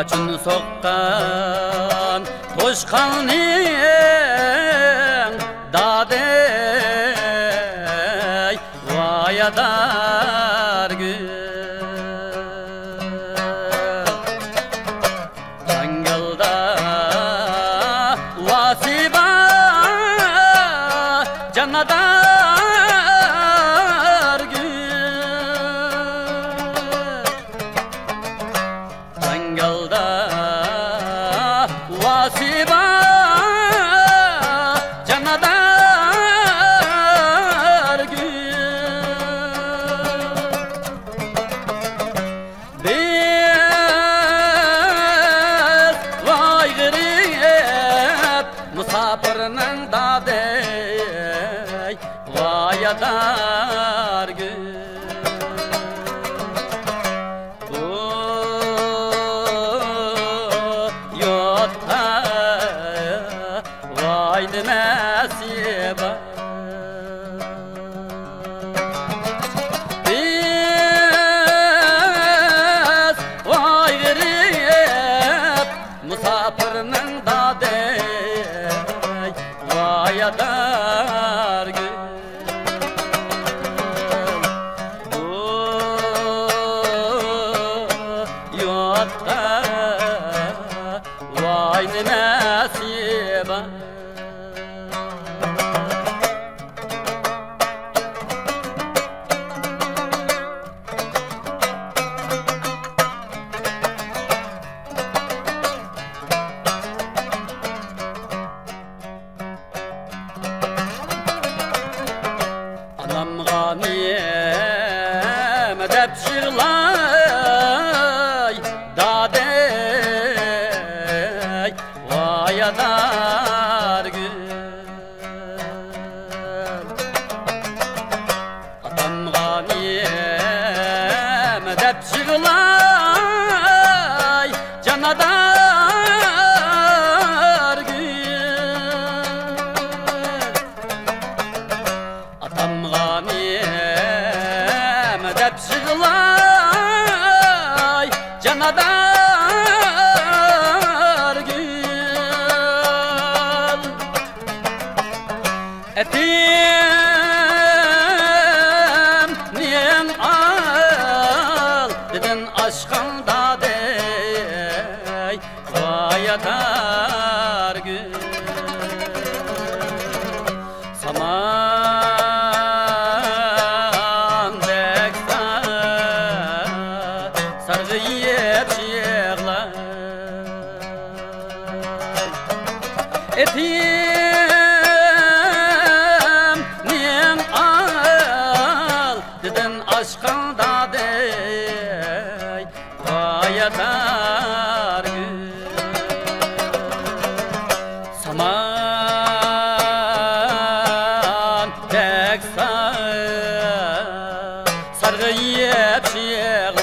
Açın soqqan toşqanning dadey vayadar gül Jangalda vasiba jannadar gül Jangalda vasiba jannadar gül Biz vay g'irib musafirning dadey vayadar gül Nasiba Biz vay g'irib musafirning dadey vayadar gül Yotda vay nasiba Anamg'aniyem deb shirlay dadey vayadar gül Atamg'aniyem deb shirlay jannadar gül Atamg'aniyem deb shirlay jannadar gül Etim niyen al dedin aşkın dadey vayadar gül Saman deksa sargıyıp şiğler Etim niyen al dedin aşkın dadey vayadar gül Saman deksa sargıyıp şiğler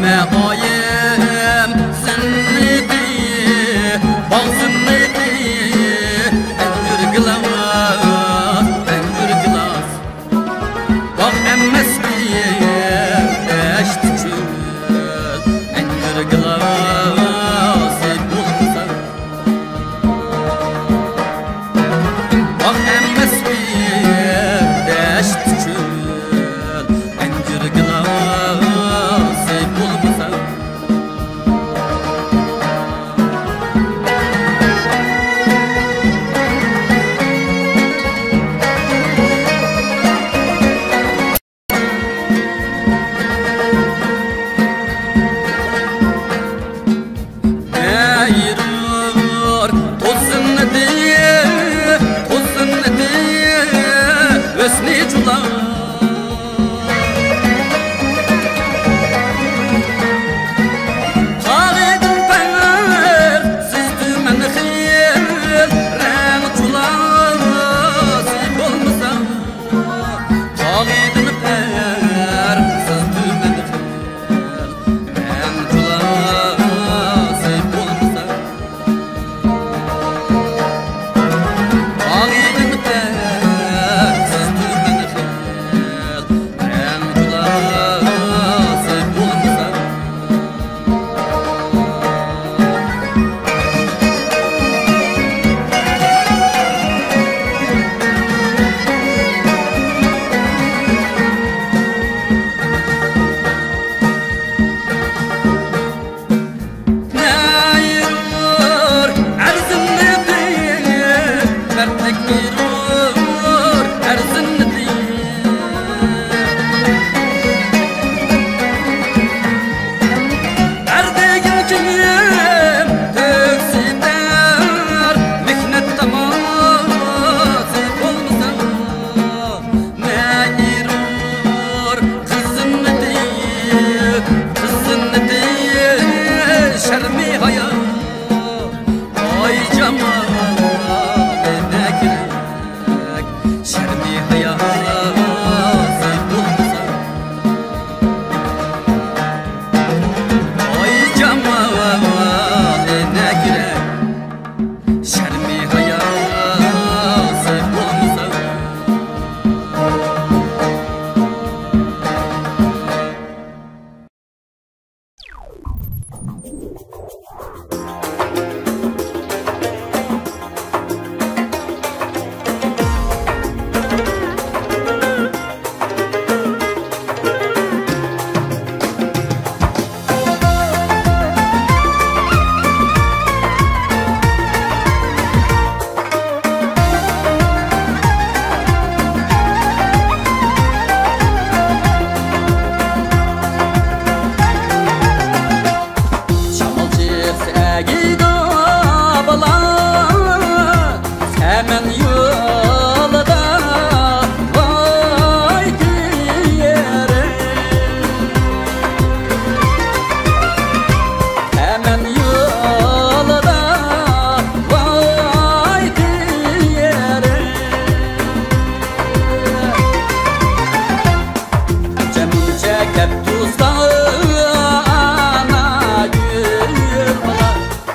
me oyim sinnidi bağzımnidi Engür glas bak emmes bir eşti çül Engür glas bulmasa bak emmes bir eşti çül Engür glas bulmasa Eğrir tozunu diye Ösni cular Halidin per sizdi men xiyel Ren cular sip olmasa Halidin per sizdi men xiyel Ren cular sip olmasa Halidin per sizdi men xiyel Ren cular sip olmasa Nayır erzini diye Mertek yürür erzini diye Erdeğin kim töksiter Mihnet tamazı olmasa Nayır kızını diye Şermi hayal Ay camal ne gerek Şermi hayal bulmasa Ay camal ne gerek Şermi hayal bulmasa Hemen yolda vay diyere Hemen yolda vay diyere Cemil çekip tuzağına gül bana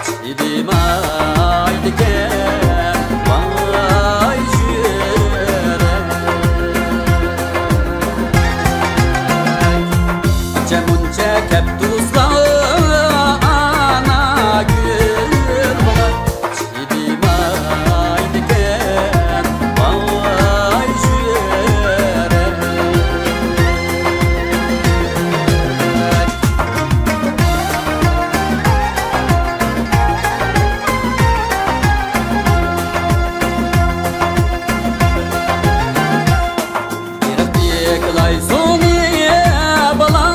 Çiğdim aydı gel vay jüre Cemun çekip tuzağına gül bana Çiğdim aydı gel vay jüre Kılay soniye bala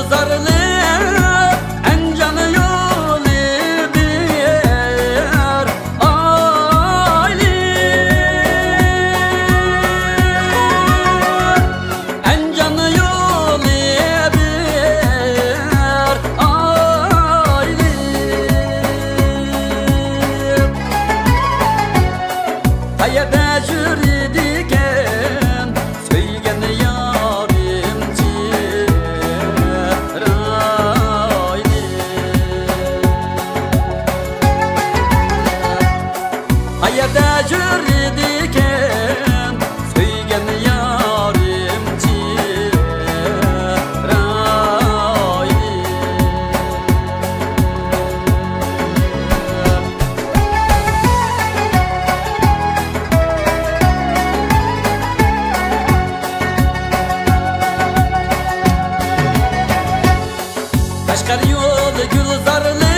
zarlı en canı yolu bir aile en canı yolu bir aile hayata jüridiken söygen yarim çirayli hayata jüridiken söygen yarim çirayli Kaşgar yolu gül zarlı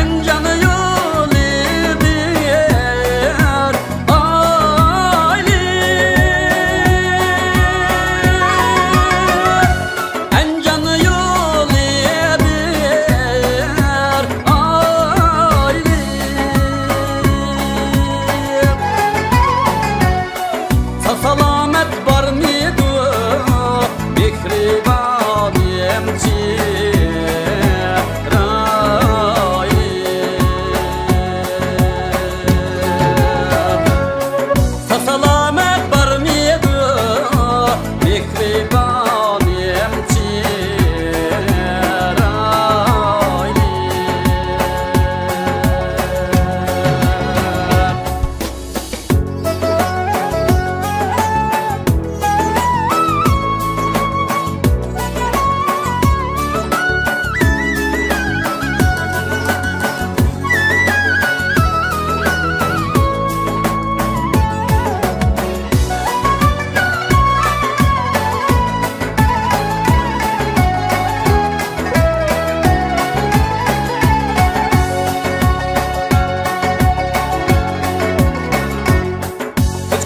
en canı yolu bir aile en canı yolu bir aile sağ salamet var mıydı mihribanım sağ salamet var mıydı mihribanım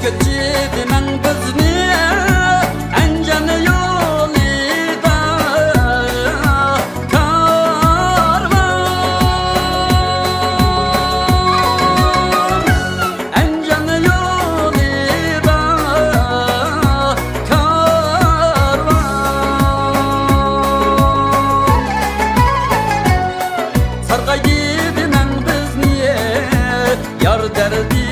Geçidimen bizni en canı yolida karvan en canı yolida karvan sargaydimen bizni yar derdi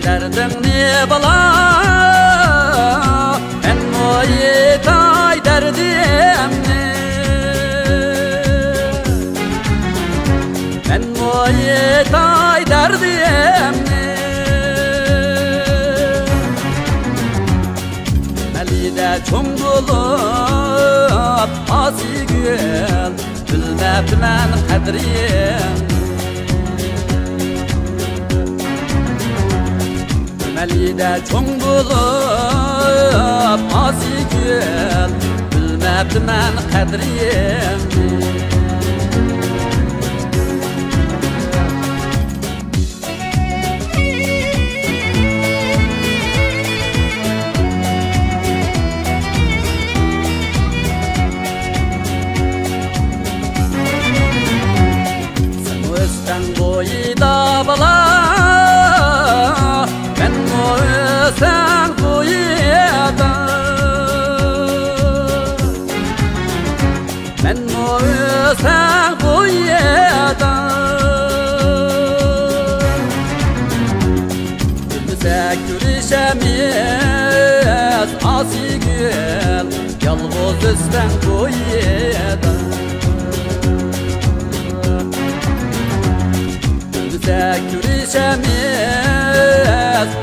derdim ne bala en moyetay derdim ne en moyetay derdim ne melide çoğ bulup asi gül bilmebdimen kadriyem melide çoğ bulup asi gül bilmebdimen kadriyem boyida bala ben sen boyida ben yalnız üstten koyeda Bize kürüşemiz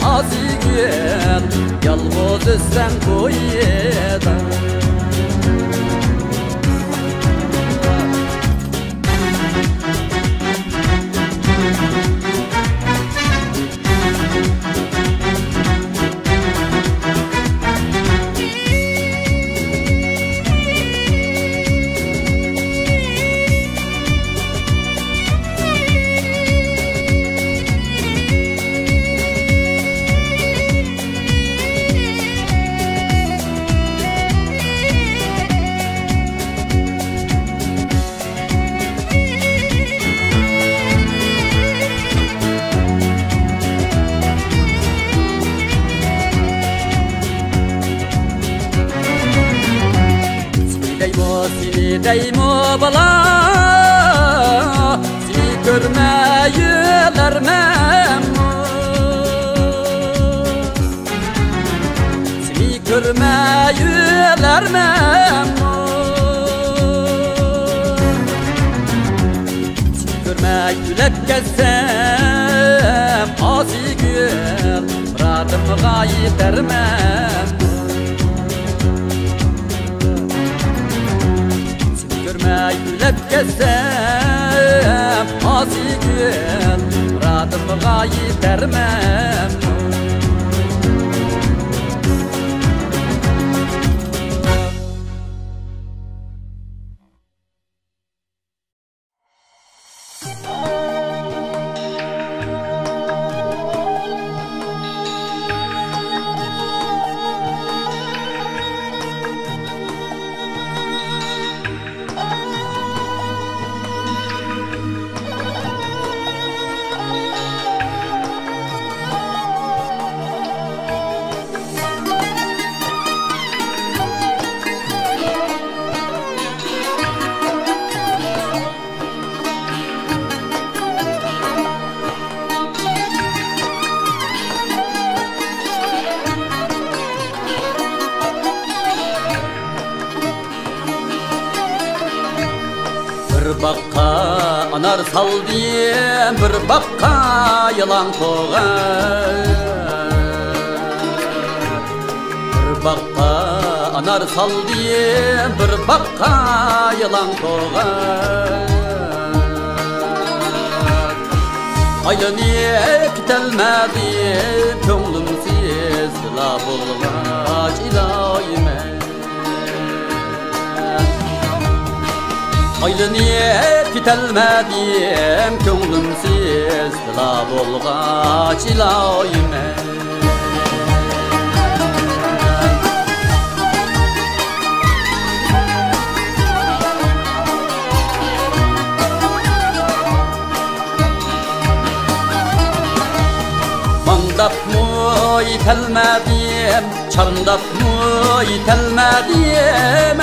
azigin yalnız üstten koyeda Deymo bala seni görmeyülermem Seni görmeyülermem Seni görmeyülep gezsem azigül Muradım gayet dermem Gülüp gezsem azigül Muradım gayet dermem Bir bakka anar saldım, bir bakka yılan koğar Bir bakka anar saldım, bir bakka yılan koğar Aylanıp gitelmedim, könglimsiz la bulgaç ilayime Aylanıp gitelmedim, könglimsiz la bulgaç ilayime Mandap mı itelmedim, çandap mı itelmedim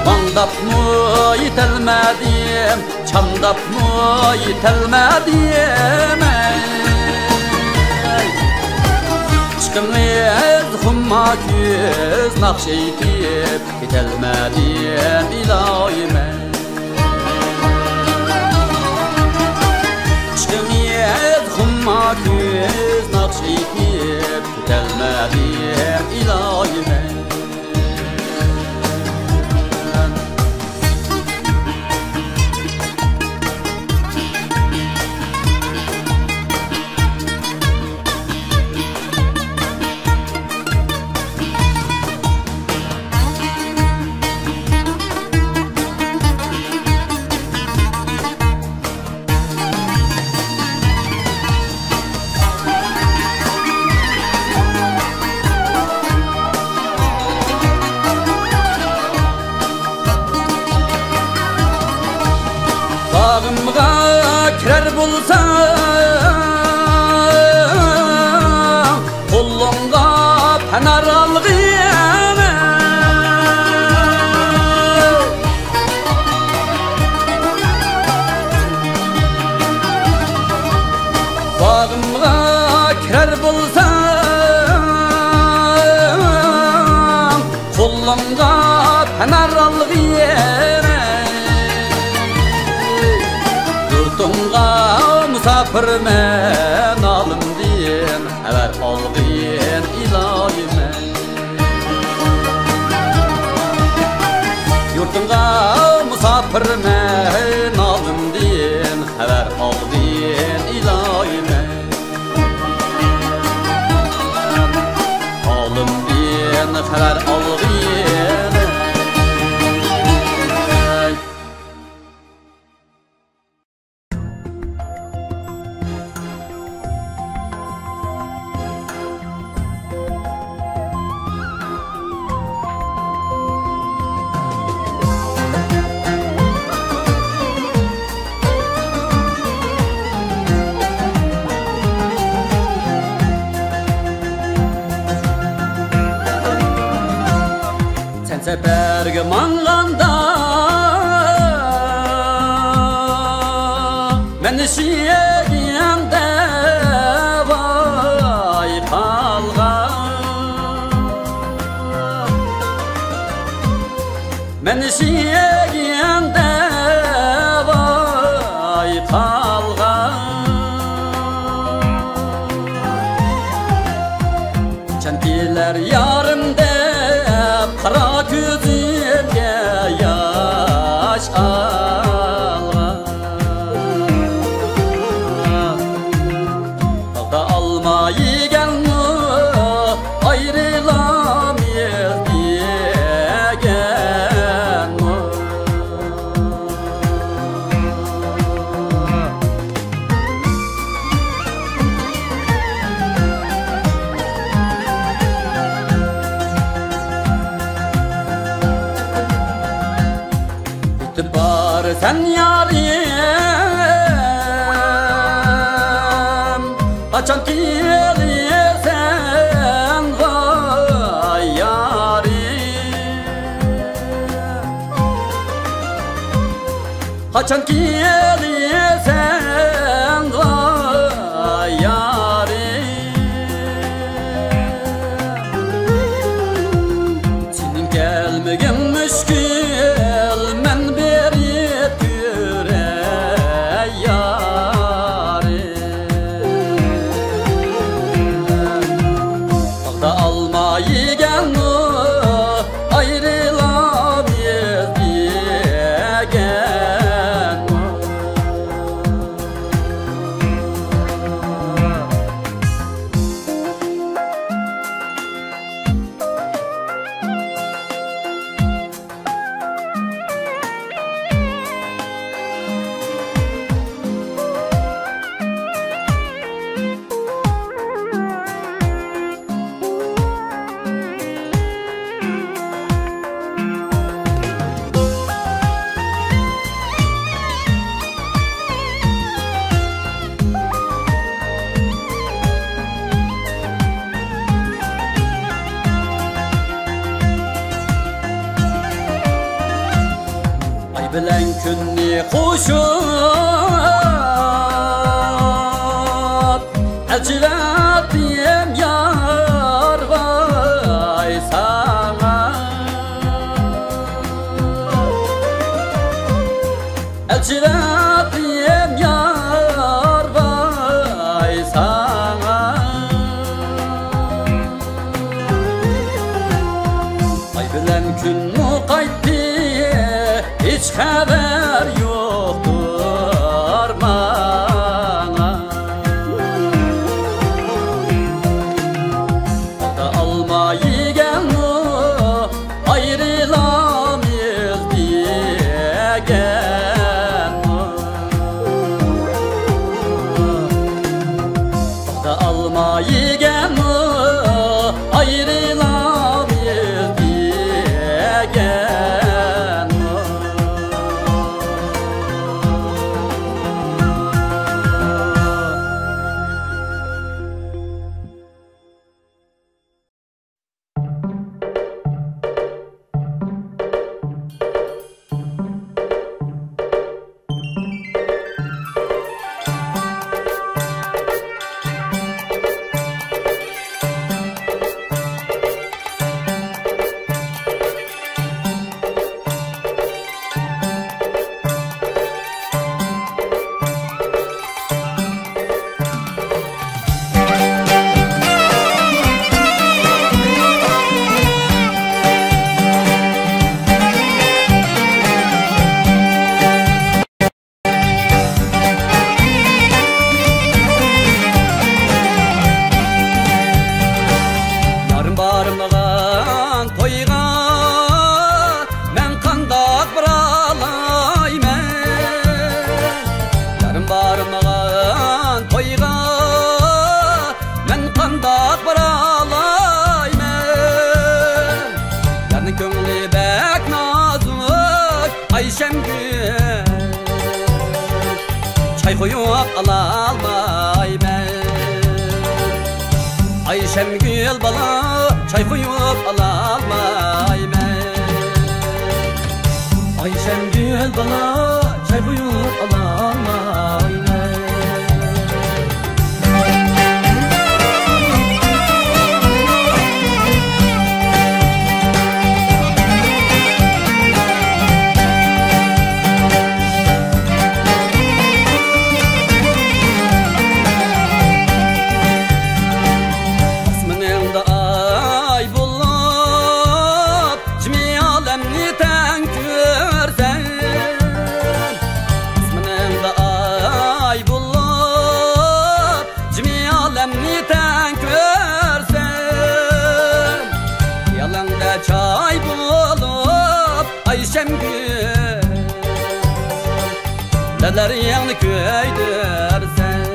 Mandap mı itelmedim, çandap mı itelmedim Çıkınız humma küz nakşeytip itelmedim ilayime Humma küz nakşeytip tütelmedim ilayime Bağımga kirer bulsam Kullumga penar algıyam Bağımga kirer bulsam yolunga panar algıyene yurtunga musafir men alım diyen haber algıyen ilahime yurtunga musafir men alım diyen haber algıyen ilahime alım diyen haber algıyen seferge manganda men şiyegende vay kalgan men şiyegende vay kalgan çentiler yarımda kara gözümge yaş algan Dağda almayı gelme ayrılamayız diyegen Bar sen yarim Kaçan gelirsen vay yarim Kaçan gelirsen vay yarim Senin gelmegin müşkül almayı gelme ayrılamayız diyegen bilen künni kuşup elçiler diyem yar vay sana elçiler diyem yar vay sana ay bilen künni kaytti hiç haber yoktur bana Dağda almayı gelme ayrılamayız diyegen Dağda almayı gelme ayrılamayız diyegen çay koyup alalmaymen. Ayşem gül bala çay koyup alalmaymen. Ayşem gül bala çay koyup alalmaymen. Çay bulup Ayşem gül neler yanı köydürsen.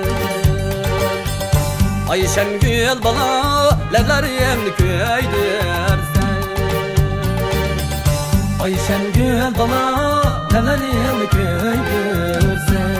Ayşem gül bala neler yanı köydürsen. Ayşem gül bala neler yanı köydürsen.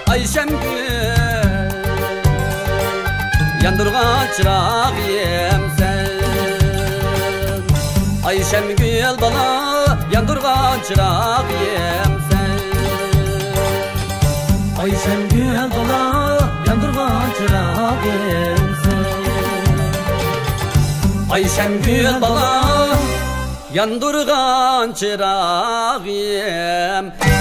Ayşem gül yandırgan çırağım sen. Ayşem gül bana yandırgan çırağım sen. Ayşem gül bana yandırgan çırağım sen. Ayşem gül bana yandırgan çırağım sen.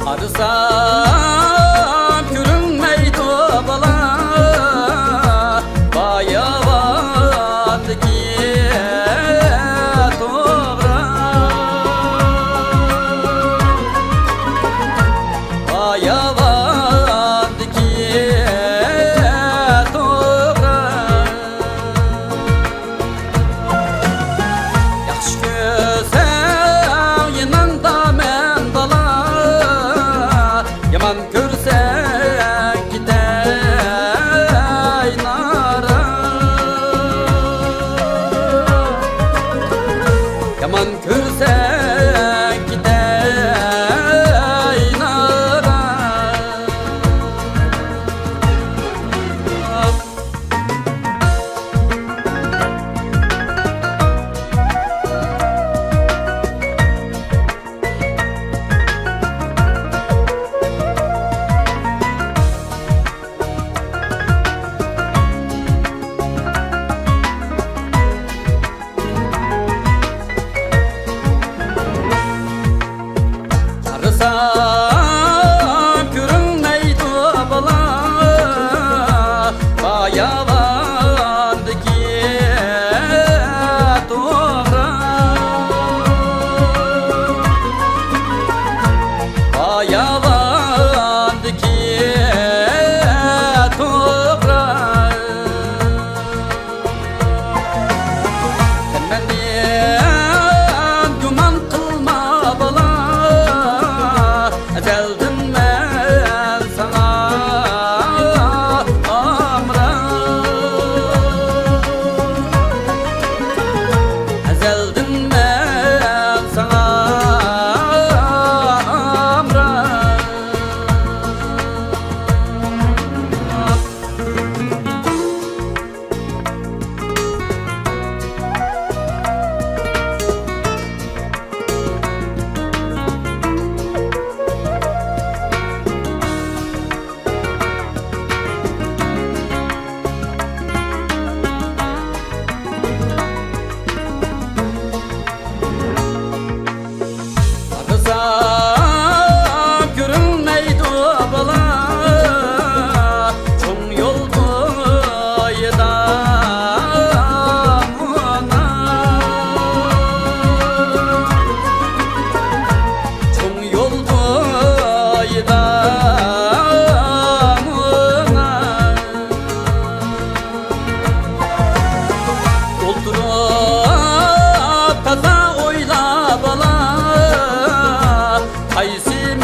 Arısam görünmeydi bala bayavandaki toğra. Bayavandaki toğra. Yaxşı görsem yanında men bala, yaman görsen gidey nara. Haysi